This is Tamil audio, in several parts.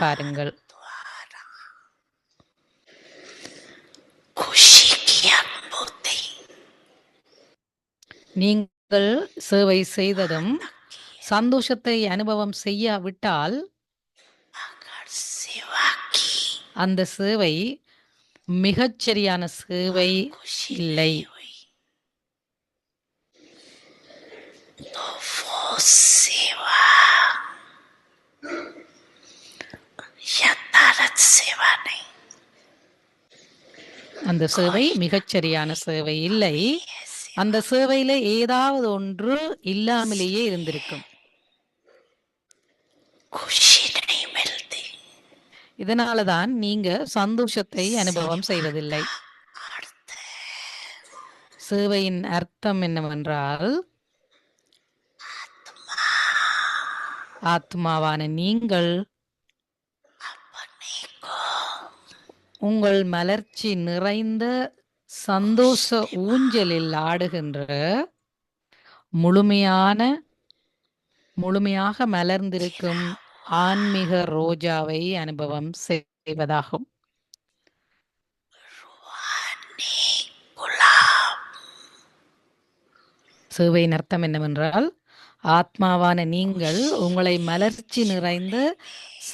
பாருங்கள். நீங்கள் சேவை செய்ததும் சந்தோஷத்தை அனுபவம் செய்யாவிட்டால் அந்த சேவை மிகச்சரியான சேவை இல்லை. அந்த சேவை மிகச்சரியான சேவை இல்லை. அந்த சேவையில ஏதாவது ஒன்று இல்லாமலேயே இருந்திருக்கும். இதனாலதான் நீங்க சந்தோஷத்தை அனுபவம் செய்வதில்லை. சேவையின் அர்த்தம் என்னவென்றால், ஆத்மாவான நீங்கள் உங்கள் மலர்ச்சி நிறைந்த சந்தோஷ ஊஞ்சலில் ஆடுகின்ற முழுமையாக மலர்ந்திருக்கும் ஆன்மீக ரோஜாவை அனுபவம் செய்வதாகும். சேவையின் அர்த்தம் என்னவென்றால், ஆத்மாவான நீங்கள் உங்களை மலர்ச்சி நிறைந்த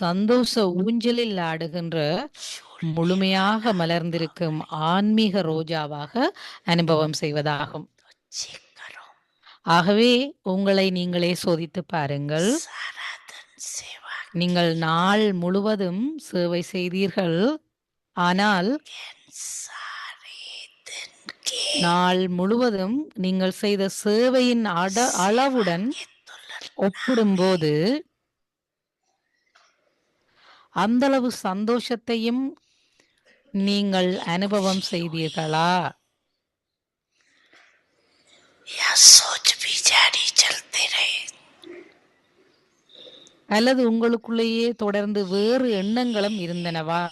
சந்தோஷ ஊஞ்சலில் ஆடுகின்ற முழுமையாக மலர்ந்திருக்கும் ஆன்மீக ரோஜாவாக அனுபவம் செய்வதாகும். ஆகவே உங்களை நீங்களே சோதித்து பாருங்கள். நீங்கள் நாள் முழுவதும் சேவை செய்தீர்கள், ஆனால் நாள் முழுவதும் நீங்கள் செய்த சேவையின் அளவுடன் ஒப்பிடும்போது அந்தளவு சந்தோஷத்தையும் நீங்கள் அனுபவம் செய்தீர்களா? அல்லது உங்களுக்குள்ளேயே தொடர்ந்து வேறு எண்ணங்களும் இருந்தனவா?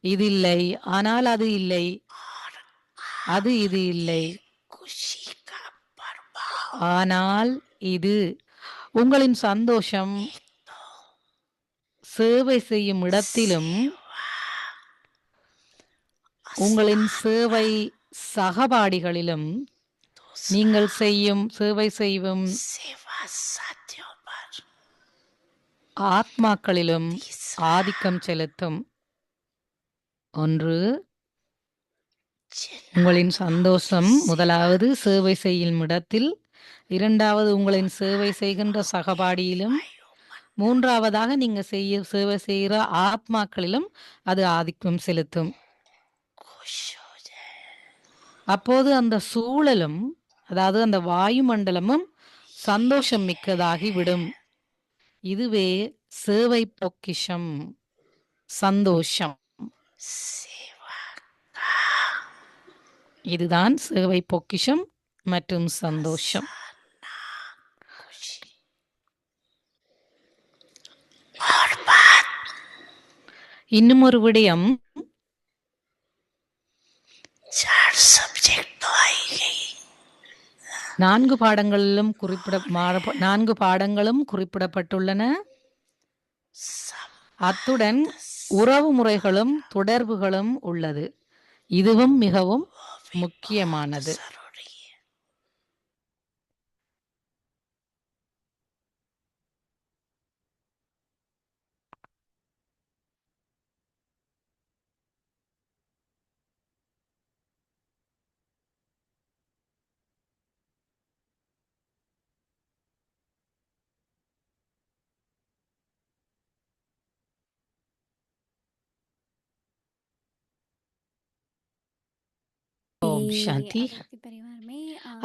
இது இல்லை, ஆனால் அது இல்லை, அது இது இல்லை, ஆனால் இது. உங்களின் சந்தோஷம் சேவை செய்யும் இடத்திலும் உங்களின் சேவை சகபாடிகளிலும் நீங்கள் சேவை செய்யும் ஆத்மாக்களிலும் ஆதிக்கம் செலுத்தும். ஒன்று, உங்களின் சந்தோஷம் முதலாவது சேவை செய்யும் இடத்தில், இரண்டாவது உங்களின் சேவை செய்கின்ற சகபாடியிலும், மூன்றாவதாக நீங்க சேவை செய்கிற ஆத்மாக்களிலும் அது ஆதிக்கம் செலுத்தும். அப்போது அந்த சூழலும், அதாவது அந்த வாயுமண்டலமும் சந்தோஷம் மிக்கதாகி விடும். இதுவே சேவை பொக்கிஷம், சந்தோஷம். இதுதான் சேவை பொக்கிஷம் மற்றும் சந்தோஷம். இன்னும் ஒரு விடயம், நான்கு பாடங்களும் குறிப்பிடப்பட்டுள்ளன. அத்துடன் உறவு முறைகளும் தொடர்புகளும் உள்ளது. இதுவும் மிகவும் முக்கியமானது. ஓம் சாந்தி.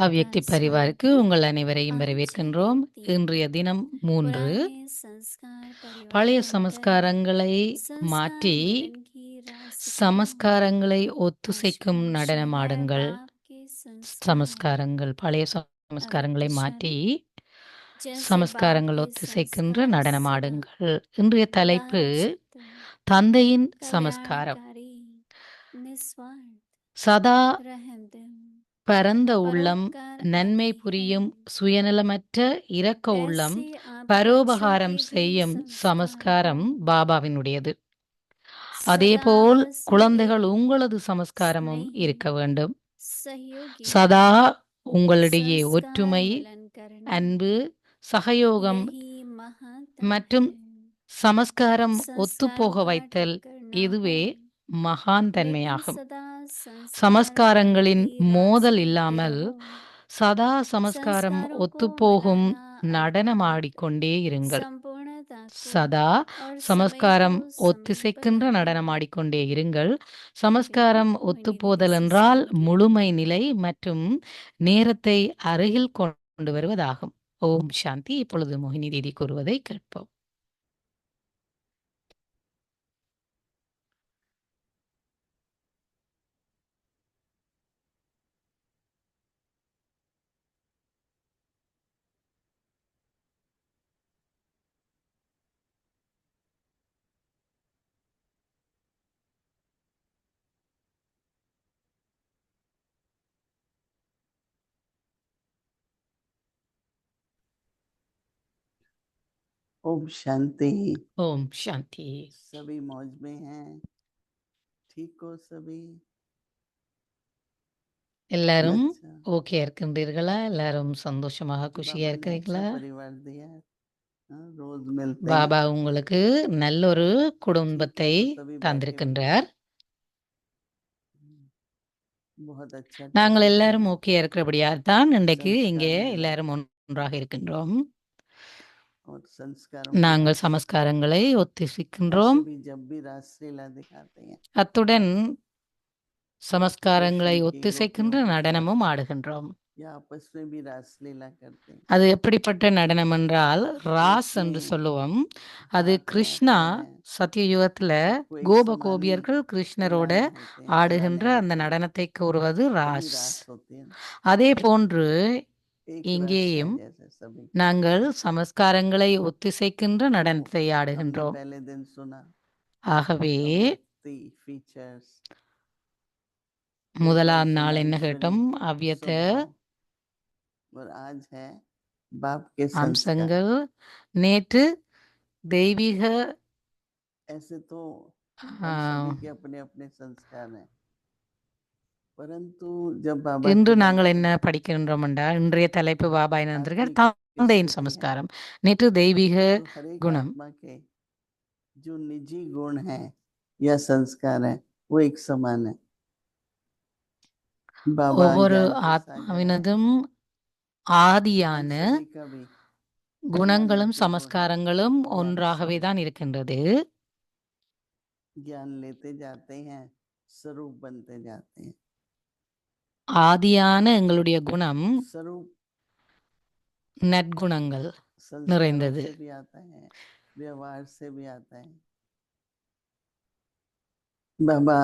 அவ்யக்தி பரிவாருக்கு உங்கள் அனைவரையும் வரவேற்கின்றோம். இன்றைய தினம் 3 பழைய சமஸ்காரங்களை மாற்றி சமஸ்காரங்களை ஒத்துசைக்கும் நடனமாடுங்கள். பழைய சமஸ்காரங்களை மாற்றி சமஸ்காரங்கள் ஒத்துசைக்கின்ற நடனமாடுங்கள். இன்றைய தலைப்பு தந்தையின் சமஸ்காரம். சதா பரந்த உள்ளம், परोपकार நன்மை आते புரியும் हैं சுயநலமற்ற இரக்க உள்ளம், ऐसे आप बच्चों பரோபகாரம் के भी செய்யும் संस्कार சமஸ்காரம் हो பாபாவினுடையது. सदा அதேபோல் आपस में குழந்தைகள் एक உங்களது சமஸ்காரமும் स्नेही இருக்க வேண்டும். सहयोगी சதா உங்களிடையே संस्कार ஒற்றுமை, मिलन करना அன்பு, சகயோகம் यही महानता மற்றும் है சமஸ்காரம் संस्कार ஒத்துப்போக बांट வைத்தல் करना हो இதுவே மகான் लेकिन தன்மையாகும். सदा संस्कार சமஸ்காரங்களின் की மோதல் राजनीति இல்லாமல் रहो சதா சமஸ்காரம் संस्कारों को ஒத்துப்போகும் मिलाना நடனமாடிக்கொண்டே இருங்கள். संपूर्णता को சதா और समय சமஸ்காரம் को समझ ஒத்திசைக்கின்ற बनाना நடனமாடிக்கொண்டே இருங்கள். कहती சமஸ்காரம் मोहिनी ஒத்துப்போதல் दीदी என்றால் सिस्टर की முழுமை நிலை மற்றும் நேரத்தை அருகில் கொண்டு வருவதாகும். ஓம் சாந்தி. இப்பொழுது மோகினி தீதி கூறுவதை கேட்போம். ओम शांति। ஓம் சாந்தி. सभी मौज में हैं, ठीक हो सभी? எல்லாரும் अच्छा, ஓகே இருக்கின்றீர்களா? எல்லாரும் சந்தோஷமாக कि குஷியா बाबा ने இருக்கிறீங்களா? अच्छा परिवार दिया है, हाँ, रोज मिलते हैं, பாபா உங்களுக்கு நல்ல ஒரு ठीक है குடும்பத்தை तो सभी बैठे हुए தந்திருக்கின்றார். बहुत अच्छा நாங்கள் टॉपिक है, எல்லாரும் ஓகே இருக்கிறபடியால் தான் இன்றைக்கு संस्कार இங்கே मिलन எல்லாரும் ஒன்றாக இருக்கின்றோம். और संस्कारों की நாங்கள் रास சமஸ்காரங்களை ஒத்திசிக்கின்றோம். ऐसे भी जब भी रासलीला दिखाते हैं அத்துடன் சமஸ்காரங்களை कृष्ण की ஒத்திசைக்கின்ற गोपियों के साथ நடனமும் ஆடுகின்றோம். या आपस में भी रासलीला करते हैं, அது எப்படிப்பட்ட நடனம் என்றால் ராஸ் उसमें என்று சொல்லுவோம். அது हाथ है, கிருஷ்ணா पैर है, சத்தியயுகத்துல सबको एक கோப समान ही கோபியர்கள் கிருஷ்ணரோட हिलाने होते हैं, ஆடுகின்ற चलाने அந்த होते हैं, நடனத்தை கூறுவது तभी ராஸ். रास होती है, அதே போன்று एक रस है இங்கேயும் जैसे सभी। நாங்கள் சமஸ்காரங்களை ஒத்திசைக்கின்ற நடனத்தை हमने ஆடுகின்றோம். पहले दिन सुना ஆகவே अव्यक्ति फीचर्स, முதலாம் நாள் என்ன கேட்டோம்? அவ்யத்த और आज है बाप के संस्कार। அம்சங்கள். நேற்று தெய்வீக ऐसे तो हम हाँ। सभी के अपने अपने संस्कार हैं, परंतु जब बाबा இன்று के நாங்கள் बच्चे என்ன படிக்கின்றோம் என்றால் இன்றைய தலைப்பு பாபா என்ன आत्मिक தந்தையின் स्थिति है, சமஸ்காரம். நேற்று தெய்வீக तो हर एक குணம். आत्मा के जो निजी गुण है या संस्कार है वो एक समान है। बाबा ஒவ்வொரு ज्ञान के सागर है, ஆத்மாவினதும் हम ஆதியான सभी का भी குணங்களும் ज्ञान लेते जो है சமஸ்காரங்களும் ज्ञान ஒன்றாகவே स्वरूप, தான் இருக்கின்றது. ज्ञान लेते जाते हैं, स्वरूप बनते जाते हैं। ஆதியான எங்களுடைய குணம் स्वरूप நற்குணங்கள் संस्कारों நிறைந்தது. से भी आता है, व्यवहार से भी आता है। बाबा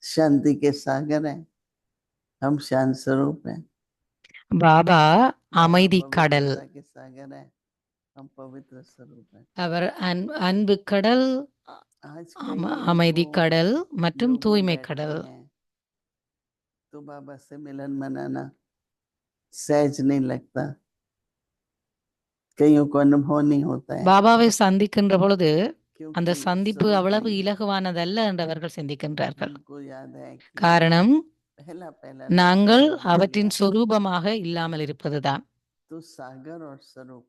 शांति के सागर हैं, हम शांत स्वरूप हैं। பாபா बाबा அமைதி கடல். पवित्रता के सागर हैं, हम पवित्र स्वरूप हैं। அவர் அன்பு கடல், आज कई அமைதி वो கடல் மற்றும் योग में தூய்மை बैठते கடல். हैं, तो बाबा से मिलन मनाना सहज नहीं लगता, कईयों को अनुभव नहीं होता है, பாபாவை சந்திக்கின்ற பொழுது அந்த क्योंकि சந்திப்பு स्वरूप அவ்வளவு नहीं है। இலகுவானதல்ல என்று அவர்கள் சிந்திக்கின்றார்கள். हमको याद है कि காரணம் पहला पहला நாங்கள் रास्ता जब அவற்றின் दिया, சொரூபமாக இல்லாமல் இருப்பதுதான். तो सागर और स्वरूप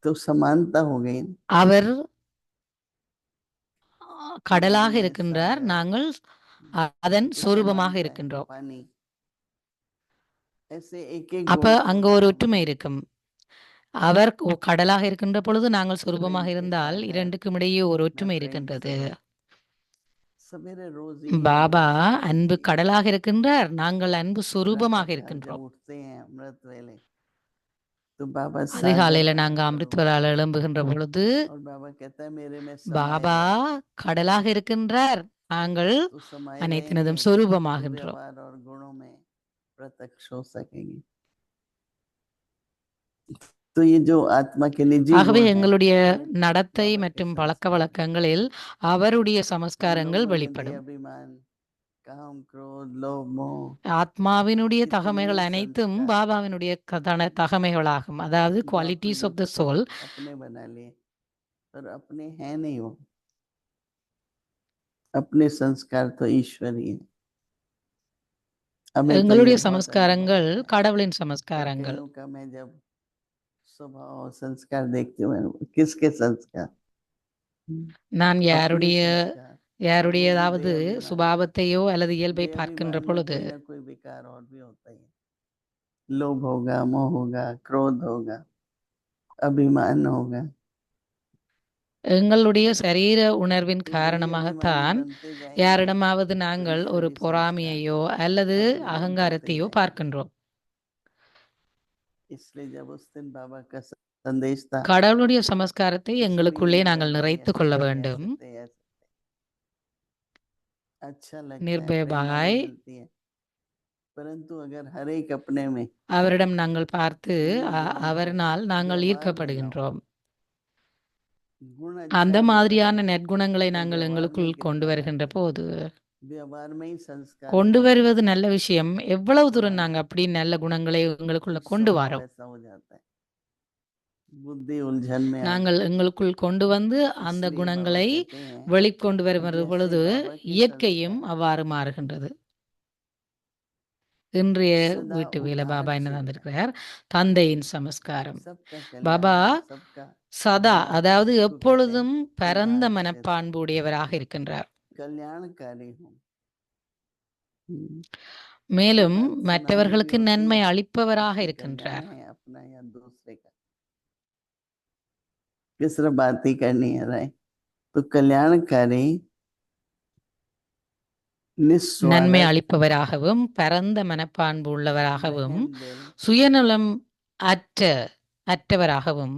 तो समानता हो गई। அவர் கடலாக नदी है இருக்கின்றார், सागर, நாங்கள் அதன் तो சொரூபமாக समानता है இருக்கின்றோம். पानी। ऐसे एक एक அப்ப गुण को அங்க जब ஒரு हम ஒற்றுமை இருக்கும். அவர் கடலாக இருக்கின்ற பொழுது நாங்கள் சொரூபமாக प्रेम के இருந்தால் सागर, இரண்டுக்கும் இடையே ஒரு मैं ஒற்றுமை प्रेम இருக்கின்றது. स्वरूप, सवेरे रोज यही பாபா अभ्यास அன்பு कीजिए। கடலாக இருக்கின்றார், நாங்கள் அன்பு சொரூபமாக प्रातःकाल जब இருக்கின்றோம். उठते हैं अमृत वेले, तो बाबा सागर அதிகாலையில वाला நாங்க स्वरूप, அமிர்தவரால் எழும்புகின்ற பொழுது और बाबा कहता है मेरे में பாபா समाये रहो, கடலாக இருக்கின்றார், நாங்கள் तो समाये அனைத்தினதும் रहेंगे, तो சொரூபமாகின்றோம். व्यवहार और गुणों में प्रत्यक्ष हो सकेंगे। तो ये जो आत्मा के निजी ஆகவே गुण है, எங்களுடைய நடத்தை बाबा के மற்றும் பழக்க संस्कार है। வழக்கங்களில் அவருடைய हम சமஸ்காரங்கள் लोगों ने வெளிப்படும். बेअभिमान काम क्रोध लोभ मोह ஆத்மாவினுடைய कितने தகமைகள் அனைத்தும் संस्कार பாபாவினுடைய தகமைகளாகும். அதாவது जो குவாலிட்டிஸ் अपने ஆஃப் த சோல். अपने बना लिए पर अपने हैं नहीं वो, अपने संस्कार तो ईश्वरी है। हमें तो ये எங்களுடைய बहुत अनुभव சமஸ்காரங்கள் होता है। கடவுளின் पर சமஸ்காரங்கள். कईयों का मैं जब स्वभाव और संस्कार देखती हूँ, किसके संस्कार, நான் अपने யாருடைய संस्कार, और वो भी யாருடையதாவது देहाभिमान, சுபாவத்தையோ அல்லது இயல்பை பார்க்கின்ற देहाभिमान में பொழுது कोई ना कोई विकार और भी होता ही है। लोभ होगा, मोह होगा, क्रोध होगा, अभिमान होगा। எங்களுடைய சரீர உணர்வின் तो वही காரணமாகத்தான் अभिमानी बनते जाएंगे யாரிடமாவது तो நாங்கள் ஒரு ईश्वरी संस्कार பொறாமையையோ அல்லது अपने बनते அகங்காரத்தையோ जाएंगे। பார்க்கின்றோம். इसलिए जब उस दिन बाबा का संदेश था, கடவுளுடைய சமஸ்காரத்தை इसमें எங்களுக்குள்ளே ये நாங்கள் रहते நிறைத்து ऐसे கொள்ள थे, வேண்டும். ऐसे थे, ऐसे थे। अच्छा लगता है, நிர்பய प्रेरणा பாய் भी मिलती है, परंतु अगर हर एक अपने में அவரிடம் நாங்கள் பார்த்து ये गुण அவரினால் நாங்கள் व्यवहार में लाओ, ஈர்க்கப்படுகின்றோம். गुण அந்த अच्छा बनता மாதிரியான है நற்குணங்களை और நாங்கள் व्यवहार में எங்களுக்குள் கொண்டு कितना வருகின்ற लाते हैं। போது व्यवहार में ही संस्कार கொண்டு बढ़ते வருவது हैं, நல்ல விஷயம். எவ்வளவு தூரம் पुराने நாங்க அப்படி நல்ல குணங்களை எங்களுக்குள்ள फिर கொண்டு स्वभाव வரோம். ऐसा हो जाता है, बुद्धि उलझन में आ நாங்கள் जाती है। எங்களுக்குள் கொண்டு வந்து அந்த इसलिए बाबा குணங்களை कहते हैं வெளிக்கொண்டு வருகிற जैसे பொழுது बाबा के இயற்கையும் संस्कार அவ்வாறு மாறுகின்றது. இன்றைய सदा வீட்டு வேலை பாபா उदार என்ன चित्त है, தந்திருக்கிறார்? தந்தையின் சமஸ்காரம். सबका பாபா कल्याण, सबका சதா भला, அதாவது इसको कहते हैं எப்பொழுதும் பரந்த उदार चित्त, மனப்பான்பு உடையவராக இருக்கின்றார். कल्याणकारी हूँ। மேலும் बात सुनानी भी மற்றவர்களுக்கு होती நன்மை है அளிப்பவராக कि இருக்கின்றார். कल्याण है अपना या दूसरे का, किस तरह बात ही करनी है राय। तो कल्याणकारी நன்மை निस्वार्थ அளிப்பவராகவும் பரந்த மனப்பான்பு உள்ளவராகவும் रहम दिल சுயநலம் அற்றவராகவும்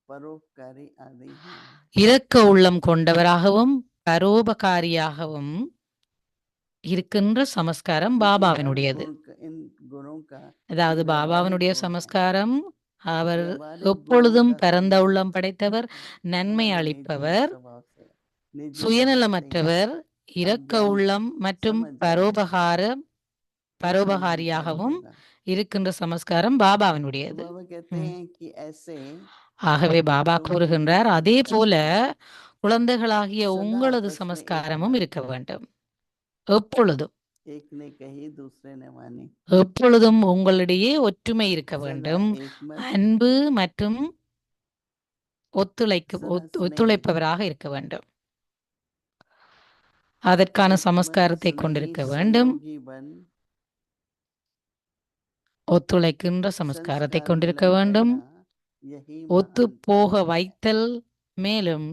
परोपकारी आदि हैं। இரக்க உள்ளம் கொண்டவராகவும் பரோபகாரியாகவும் இருக்கின்ற சமஸ்காரம் इनके हर பாபாவினுடையது. इन गुणों का, அதாவது ये व्यवहारिक பாபாவினுடைய गुण है, சமஸ்காரம் அவர் व्यवहारिक गुणों எப்பொழுதும் का பரந்த संबंध உள்ளம் படைத்தவர், நன்மை हमारे निजी அளிப்பவர், स्वभाव से, निजी स्वभाव से ही சுயநலமற்றவர், இரக்க ज्ञान உள்ளம் மற்றும் समझ जाएंगे तो उसमें भी फर्क பரோபகாரியாகவும் होगा। இருக்கின்ற சமஸ்காரம் तो பாபாவினுடையது. बाबा कहते हैं कि ऐसे ஆகவே பாபா तुम भी கூறுகின்றார், அதே போல குழந்தைகளாகிய सदा உங்களது आपस में एक சமஸ்காரமும் बने, இருக்க வேண்டும். எப்பொழுதும் एक ने कही दूसरे ने मानी, எப்பொழுதும் உங்களிடையே ஒற்றுமை இருக்க सदा வேண்டும். एक मत, அன்பு மற்றும் सदा स्नेह, ஒத்துழைப்பவராக இருக்க வேண்டும். அதற்கான एक मत சமஸ்காரத்தை स्नेही கொண்டிருக்க வேண்டும். सहयोगी बन, ஒத்துழைக்கின்ற சமஸ்காரத்தை संस्कार கொண்டிருக்க मिलन வேண்டும். करना यही ஒத்து महान போக धर्म है। வைத்தல், மேலும்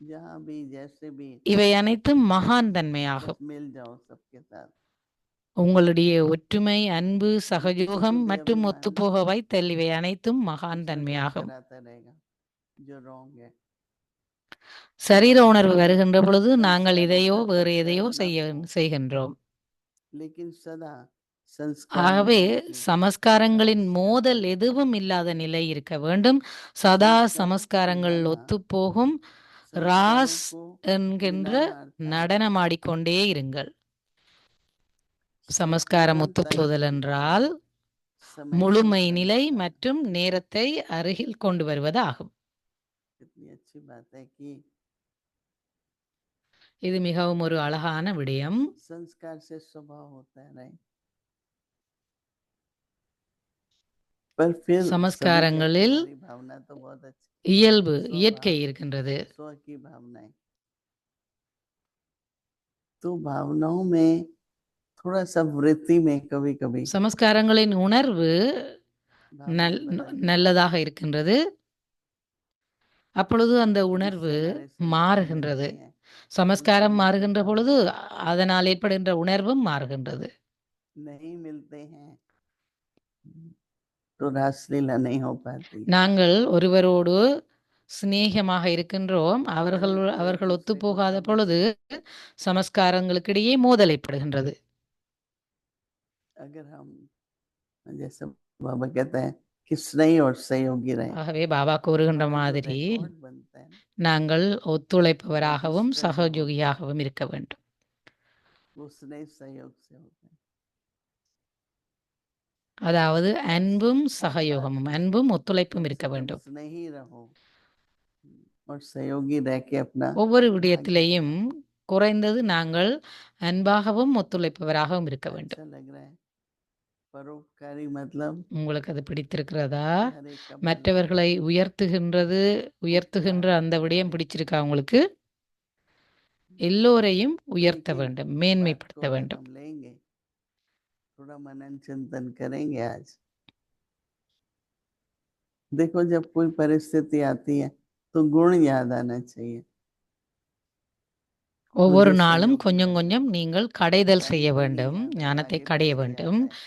जहाँ भी जैसे भी இவை அனைத்தும் மகான் बस தன்மையாகும். मिल जाओ सबके साथ, உங்களுடைய ஒற்றுமை, அன்பு, लेकिन சகயோகம் शुद्ध மற்றும் अभिमान ஒத்துப்போக வைத்தல் இவை அனைத்தும் மகான் उसमें தன்மையாகும். कराता रहेगा जो रॉन्ग है। சரீர हमारे உணர்வு मन வருகின்ற பொழுது நாங்கள் संस्कार இதையோ होता வேறு कुछ எதையோ है बना செய்கின்றோம். लेकिन सदा संस्कार ஆகவே की சமஸ்காரங்களின் क्रैश மோதல் करते எதுவும் இல்லாத நிலை இருக்க வேண்டும். சதா संस्कारों को சமஸ்காரங்கள் मिलाना, ஒத்துப்போகும். संस्कारों ராஸ் को என்கின்ற मिलाना अर्थात நடனமாடிக்கொண்டே இருங்கள். சமஸ்காரம் संपूर्णता ஒத்துப்போதல் की என்றால் समय முழுமை की நிலை संस्कार। மற்றும் நேரத்தை அருகில் கொண்டு வருவது ஆகும். कितनी अच्छी बात है कि இது மிகவும் ஒரு அழகான விடயம். संस्कार से स्वभाव होता है नहीं, पर फिर सभी कहते हैं சமஸ்காரங்களில் हमारी भावना तो बहुत अच्छी, இயல்பு, स्वभाव இயற்கை இருக்கின்றது. स्व की भावनाएं, तो भावनाओं में थोड़ा सा वृत्ति में कभी कभी சமஸ்காரங்களின் உணர்வு भावनाएं बदलने நல்லதாக लगती हैं, இருக்கின்றது. அப்பொழுது அந்த உணர்வு जिससे हमारे संस्कार மாறுகின்றது. मिलते हैं, சமஸ்காரம் उनसे மாறுகின்ற मिलता பொழுது होता है, அதனால் ஏற்படுகின்ற உணர்வும் மாறுகின்றது. नहीं मिलते हैं तो रासलीला नहीं हो पाती। நாங்கள் ஒருவரோடு சிநேகமாக இருக்கின்றோம், அவர்கள் परंतु एक அவர்கள் दूसरे को ஒத்துப்போகாத समझ பொழுது சமஸ்காரங்களுக்கிடையே மோதல் ஏற்படுகின்றது. अगर हम जैसे बाबा कहते हैं कि स्नेही और सहयोगी रहे, ஆகவே பாபா கூறுகின்ற हमारा जो மாதிரி रिकॉर्ड बनता है, நாங்கள் ஒத்துழைப்பவராகவும் रजिस्टर जो होता है, சகயோகியாகவும் இருக்க வேண்டும். वो स्नेह सहयोग से होता है। அதாவது அன்பும் சகயோகமும், அன்பும் ஒத்துழைப்பும் कम இருக்க से कम வேண்டும். स्नेही रहो और सहयोगी रह के अपना ஒவ்வொரு भाग्य விடயத்திலேயும் बनाओ। குறைந்தது நாங்கள் அன்பாகவும் ஒத்துழைப்பவராகவும் இருக்க வேண்டும். अच्छा लग रहा है? परोपकारी मतलब உங்களுக்கு அது பிடித்திருக்கிறதா? कि हर एक का भला மற்றவர்களை உயர்த்துகின்ற அந்த விடயம் करे। பிடிச்சிருக்கா உங்களுக்கு? எல்லோரையும் உயர்த்த देखिए, வேண்டும், इस बात மேன்மைப்படுத்த को अगर வேண்டும். हम लेंगे, थोड़ा मनन चिंतन करेंगे आज। देखो, जब कोई परिस्थिति आती है तो गुण याद आना चाहिए। ஒவ்வொரு मुझे நாளும் सहयोगी கொஞ்சம் बनना கொஞ்சம் है, நீங்கள் கடைதல் कभी செய்ய कोई नहीं வேண்டும், याद आता, ஞானத்தை आगे கடைய पीछे வேண்டும். आता है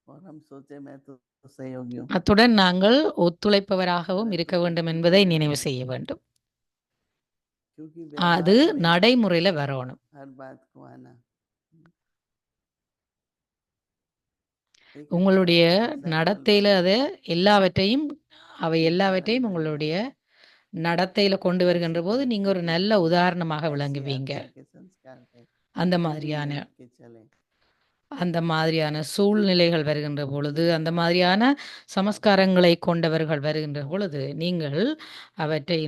और हम सोचे मैं तो सहयोगी हूँ। அத்துடன் நாங்கள் ஒத்துழைப்பவராகவும் இருக்க परंतु வேண்டும் प्रैक्टिकल என்பதை में நினைவு नहीं செய்ய होता, வேண்டும். क्योंकि அது व्यवहार में நடைமுறையில வரணும். हर बात को आना। एक अच्छा உங்களுடைய एग्जाम्पल நடத்தையில बताऊं, அதை எல்லாவற்றையும் उदाहरण எல்லாவற்றையும் बन உங்களுடைய जाए। நடத்தையில கொண்டு வருகின்ற ऐसी போது நீங்க ஒரு परिस्थिति நல்ல थी, உதாரணமாக ऐसी விளங்குவீங்க. आत्मा के संस्कार थे, அந்த उन्हीं மாதிரியான में के चले। அந்த மாதிரியான சூழ்நிலைகள் வருகின்ற பொழுது, அந்த மாதிரியான சமஸ்காரங்களை கொண்டவர்கள் வருகின்ற பொழுது, நீங்கள் அவற்றை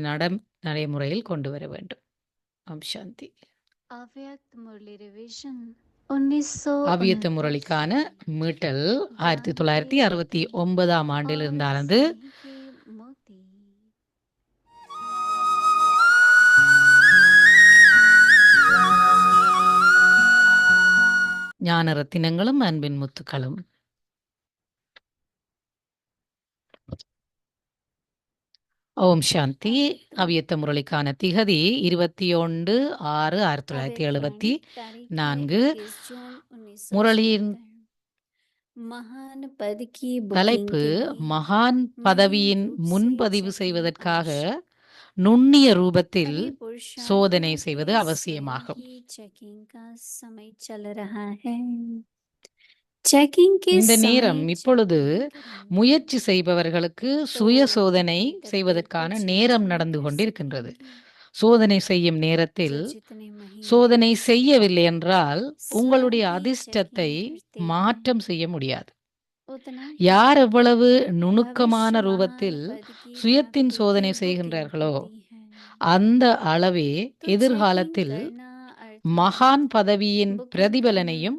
நடைமுறையில் கொண்டு வர வேண்டும். ஓம் சாந்தி. अव्यक्त मुरली रिवीजन 1969 அவ்வியத்த முரளிக்கான மீட்டல் 1969 ஆண்டில் இருந்தானது. स्नेह के मोती। ஞான ரத்தினங்களும் அன்பின் முத்துக்களும். ஓம் சாந்தி. அவ்வியத்த முரளிக்கான திகதி 21/6/1974. முரளியின் महान पद की बुकिंग தலைப்பு के लिए மகான் பதவியின் रूप से முன்பதிவு checking செய்வதற்காக आवश्यक। நுண்ணிய ரூபத்தில் अभी पुरुषार्थों சோதனை के செய்வது स्वयं அவசியமாகும். ही चेकिंग का समय चल रहा है। चेकिंग के இந்த நேரம் समय இப்பொழுது चेकिंग करें। முயற்சி செய்பவர்களுக்கு சுய சோதனை भीतर के செய்வதற்கான कुछ நேரம் यजमान நடந்து कर கொண்டிருக்கின்றது. सकेंगे। சோதனை செய்யும் நேரத்தில் जो जितने महीने சோதனை செய்யவில்லை என்றால் स्वयं உங்களுடைய ही அதிர்ஷ்டத்தை चेकिंग करते மாற்றம் செய்ய முடியாது. हैं, उतना ही யார் எவ்வளவு நுணுக்கமான भविष्य ரூபத்தில் महान पद की சுயத்தின் प्राप्ति சோதனை की बुकिंग செய்கின்றார்களோ होती है। அந்த அளவே तो चेकिंग எதிர்காலத்தில் करना மகான் अर्थात பதவியின் बुकिंग करना பிரதிபலனையும்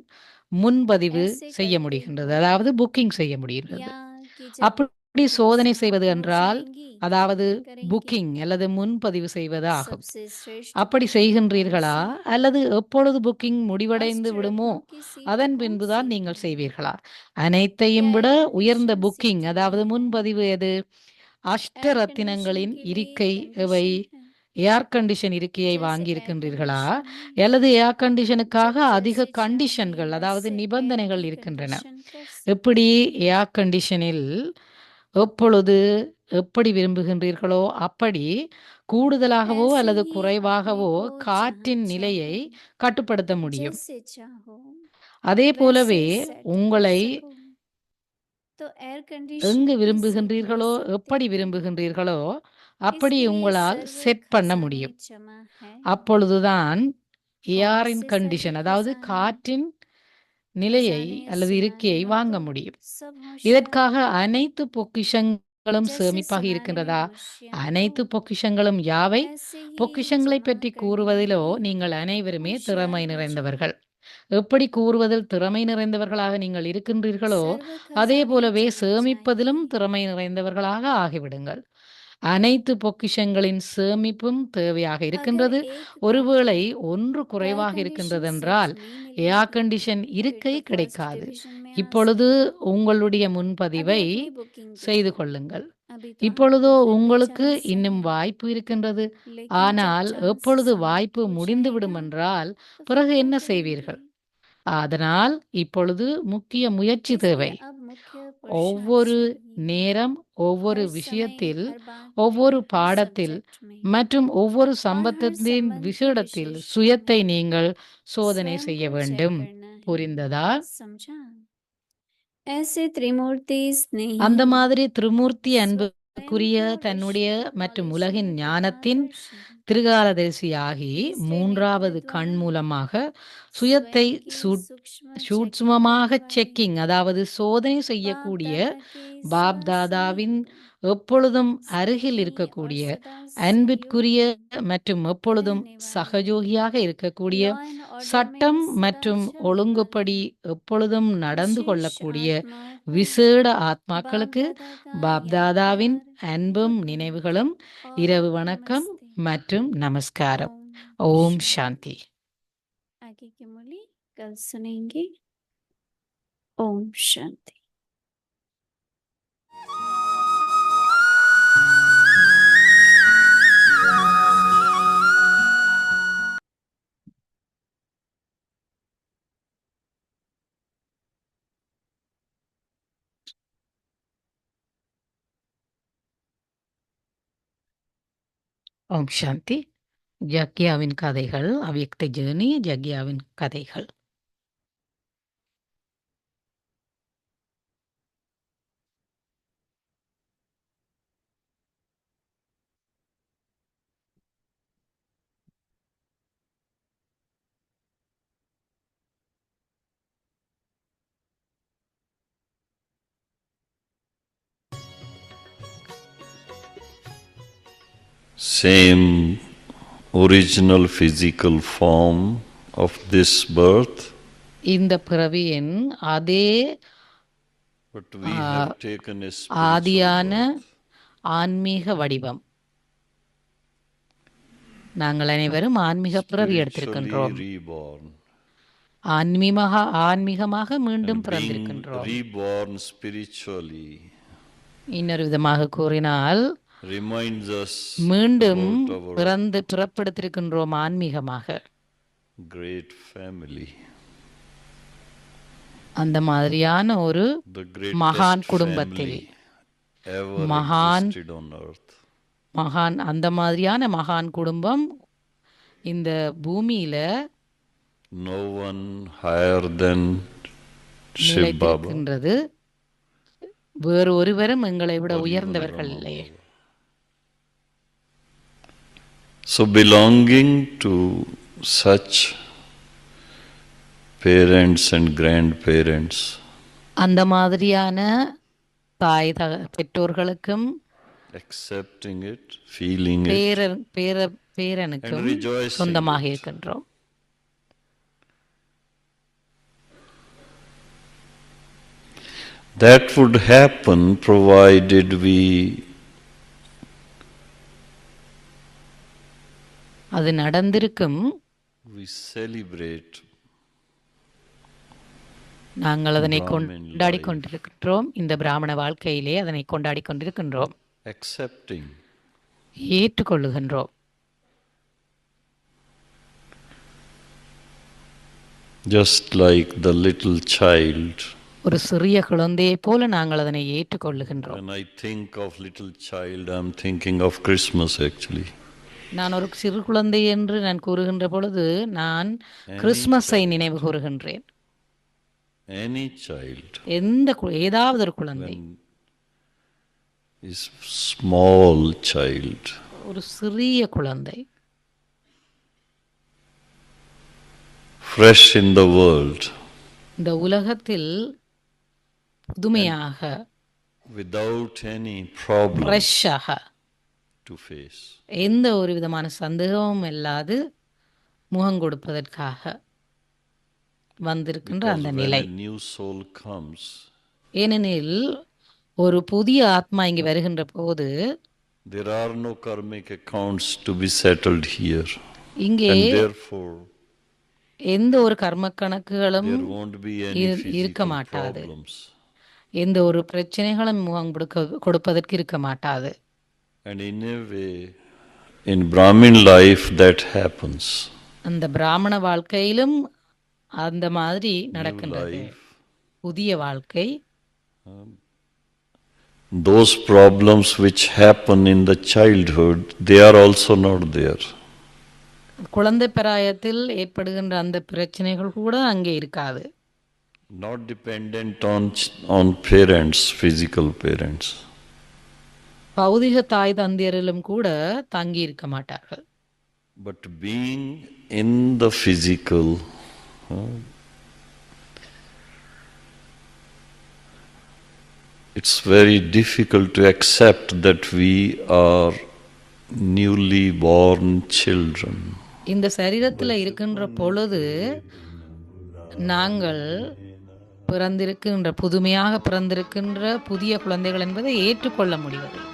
முன்பதிவு ऐसे செய்ய करते முடிகின்றது, हो அதாவது புக்கிங் செய்ய முடிகின்றது. या कि जब அப்படி சோதனை செய்வது परीक्षाएं हो என்றால் जाएंगी அதாவது चेकिंग करेंगे। புக்கிங் அல்லது முன்பதிவு செய்வது ஆகும். सबसे श्रेष्ठ அப்படி बुकिंग செய்கின்றீர்களா कौन सी? அல்லது எப்பொழுது புக்கிங் முடிவடைந்து விடுமோ अष्टरत्नों की सीट அதன் कौन பின்புதான் सी நீங்கள் है? செய்வீர்களா? या அனைத்தையும் एयर விட உயர்ந்த कंडीशन புக்கிங் सीट அதாவது लेनी है? முன்பதிவு எது? एयर कंडीशन அஷ்டரத்தினங்களின் के लिए இருக்கை எவை? कंडीशन है। ஏர் கண்டிஷன் இருக்கையை जैसे வாங்கி एयर இருக்கின்றீர்களா कंडीशन அல்லது ஏர் கண்டிஷனுக்காக जब அதிக जैसे கண்டிஷன்கள் चाहिए அதாவது वैसे एयर நிபந்தனைகள் की இருக்கின்றன. कंडीशन कर सकते எப்படி हैं। ஏர் கண்டிஷனில் எப்பொழுது எப்படி விரும்புகின்றீர்களோ அப்படி கூடுதலாகவோ ऐसे அல்லது ही अपने குறைவாகவோ को जहाँ காற்றின் நிலையை चाहो கட்டுப்படுத்த முடியும். जैसे चाहो அதே वैसे போலவே सेट कर உங்களை सको। तो एयर कंडीशन எங்கு की सीट ले விரும்புகின்றீர்களோ सकते எப்படி हो। விரும்புகின்றீர்களோ அப்படி इसके लिए உங்களால் सर्व செட் பண்ண खजाने முடியும். जमा है। அப்பொழுதுதான் कौन ஏரின் से கண்டிஷன் सर्व அதாவது खजाने? காற்றின் நிலையை खजाने அல்லது सुनाने இருக்கையை हो வாங்க तो முடியும். सब होशियार இதற்காக हो। அனைத்து பொக்கிஷங்களும் जैसे சேமிப்பாக सुनाने में இருக்கின்றதா? होशियार அனைத்து हो பொக்கிஷங்களும் யாவை? ऐसे ही பொக்கிஷங்களை जमा பற்றி करने கூறுவதிலோ में भी நீங்கள் அனைவருமே होशियार திறமை हो जाओ। நிறைந்தவர்கள். எப்படி கூறுவதில் திறமை நிறைந்தவர்களாக நீங்கள் இருக்கின்றீர்களோ सर्व அதே खजाने போலவே जमा சேமிப்பதிலும் चाहिए। திறமை நிறைந்தவர்களாக ஆகிவிடுங்கள். அனைத்து பொக்கிஷங்களின் சேமிப்பும் தேவையாக अगर இருக்கின்றது. एक ஒருவேளை कार्य ஒன்று एयर குறைவாக कंडीशन இருக்கின்றது सीट என்றால் नहीं ஏர் मिलेगी கண்டிஷன் फिर இருக்கை तो फर्स्ट கிடைக்காது. डिवीजन में आ இப்பொழுது सकते। உங்களுடைய अभी முன்பதிவை अपनी बुकिंग செய்து करो। கொள்ளுங்கள். अभी तो இப்பொழுதோ आपको फिर भी உங்களுக்கு चांस இன்னும் है। வாய்ப்பு இருக்கின்றது. लेकिन जब ஆனால் चांस எப்பொழுது समाप्त வாய்ப்பு हो முடிந்துவிடும் जाएगा என்றால் तो फिर பிறகு क्या என்ன करेंगे? செய்வீர்கள்? அதனால் இப்பொழுது முக்கிய முயற்சி தேவை. इसलिए अब मुख्य ஒவ்வொரு पुरुषार्थ चाहिए। நேரம், ஒவ்வொரு हर समय விஷயத்தில், हर बात ஒவ்வொரு में हर பாடத்தில் सब्जेक्ट में மற்றும் ஒவ்வொரு और हर சம்பந்தத்தின் संबंध की விஷயத்தில் विशेषता சுயத்தை में நீங்கள் சோதனை स्वयं செய்ய को चेक வேண்டும். करना है। புரிந்ததா? समझा? ऐसे त्रिमूर्ति அந்த स्नेही மாதிரி திரிமூர்த்தி स्वयं அன்புக்குரிய को தன்னுடைய ऋषि மற்றும் मौलिशी உலகின் ஞானத்தின் कृपादर्शी திரிகாலதரிசியாகி மூன்றாவது கண் மூலமாக சுயத்தை சூட்சுமமாக செக்கிங், அதாவது சோதனை செய்யக்கூடிய பாப் தாதாவின் எப்பொழுதும் அருகில் இருக்கக்கூடிய அன்பிற்குரிய மற்றும் எப்பொழுதும் சகஜோகியாக இருக்கக்கூடிய சட்டம் மற்றும் ஒழுங்குப்படி எப்பொழுதும் நடந்து கொள்ளக்கூடிய விசேட ஆத்மாக்களுக்கு பாப்தாதாவின் அன்பும் நினைவுகளும் இரவு வணக்கம் மற்றும் நமஸ்காரம். ஓம் சாந்தி. आगे की मुरली कल सुनेंगे. ओम शांति. ஓம் சாந்தி. ஜக்யாவின் கதைகள், அவ்யக்த ஜேர்னி, ஜக்யாவின் கதைகள். Same original physical form of this birth, இந்த பிறவியின் அதே but we have taken a ஆதியான spiritual birth. ஆன்மீக வடிவம். நாங்கள் அனைவரும் ஆன்மீக பிறவி Spiritually எடுத்திருக்கின்றோம். reborn. ஆன்மீகமாக மீண்டும் And being பிறந்திருக்கின்றோம். reborn spiritually இன்னொரு விதமாக கூறினால் reminds us மீண்டும் about our பிறப்பெடுத்திருக்கின்றோம் ஆன்மீகமாக. great family, அந்த மாதிரியான ஒரு the greatest மகான் குடும்பத்தில் family ever மகான் existed on earth. அந்த மாதிரியான மகான் குடும்பம் இந்த பூமியில No one higher than Shiv Baba. நிலைத்திருக்கின்றது. வேறு ஒருவரும் எங்களை விட or உயர்ந்தவர்கள் even இல்லையே. Rama Baba. So belonging to such parents and grandparents, அந்த மாதிரியான பெற்றோர்களுக்கும் accepting it, feeling it, பேரனுக்கும் and rejoicing சொந்தமாக it. இருக்கின்றோம். That would happen provided we அது நடந்திருக்கும். celebrate நாங்கள் அதனை Brahmin கொண்டாடி life. கொண்டிருக்கின்றோம். இந்த பிராமண வாழ்க்கையிலே அதனை கொண்டாடி கொண்டிருக்கின்றோம். accepting ஏற்றுக்கொள்ளுகின்றோம். just like the little child. ஒரு சிறிய குழந்தையை போல நாங்கள் அதனை ஏற்றுக்கொள்ளுகின்றோம். When I think of little child, I'm thinking of Christmas actually. நான் ஒரு சிறு குழந்தை என்று நான் கூறுகின்ற பொழுது நான் கிறிஸ்மஸை நினைவு கூறுகின்றேன். Any child ஏதாவது ஒரு குழந்தை, when is small child, ஒரு சிறிய குழந்தை, fresh in the world, இந்த உலகத்தில் புதுமையாக without any problem ஃப்ரெஷ்ஷாக to face. எந்த ஒரு விதமான சந்தேகமும் இல்லாது முகம் கொடுப்பதற்காக வந்திருக்கின்ற Because அந்த when நிலை. a new soul comes, ஏனெனில் ஒரு புதிய ஆத்மா இங்கு வருகின்ற போது there are no karmic accounts to be settled here, இங்கே and therefore எந்த ஒரு கர்ம கணக்குகளும் there won't be any இருக்க physical மாட்டாது. problems. எந்த ஒரு பிரச்சனைகளும் முகம் கொடுப்பதற்கு இருக்க மாட்டாது. And in a way, in Brahmin life that happens. அந்த பிராமண வாழ்க்கையிலும் அந்த மாதிரி New நடக்கின்றது. life, புதிய வாழ்க்கை, those problems which happen in the childhood, they are also not there. குழந்தை பிராயத்தில் ஏற்படுகின்ற அந்த பிரச்சனைகள் கூட அங்கே இருக்காது. Not dependent on parents, physical parents. பௌதிக தாய் தந்தையரிலும் கூட தங்கி இருக்க மாட்டார்கள். But being in the physical, it's very difficult to accept that we are newly born children. இந்த சரீரத்தில் இருக்கின்ற பொழுது நாங்கள் புதுமையாக பிறந்திருக்கின்ற புதிய குழந்தைகள் என்பதை ஏற்றுக்கொள்ள முடிவதில்லை.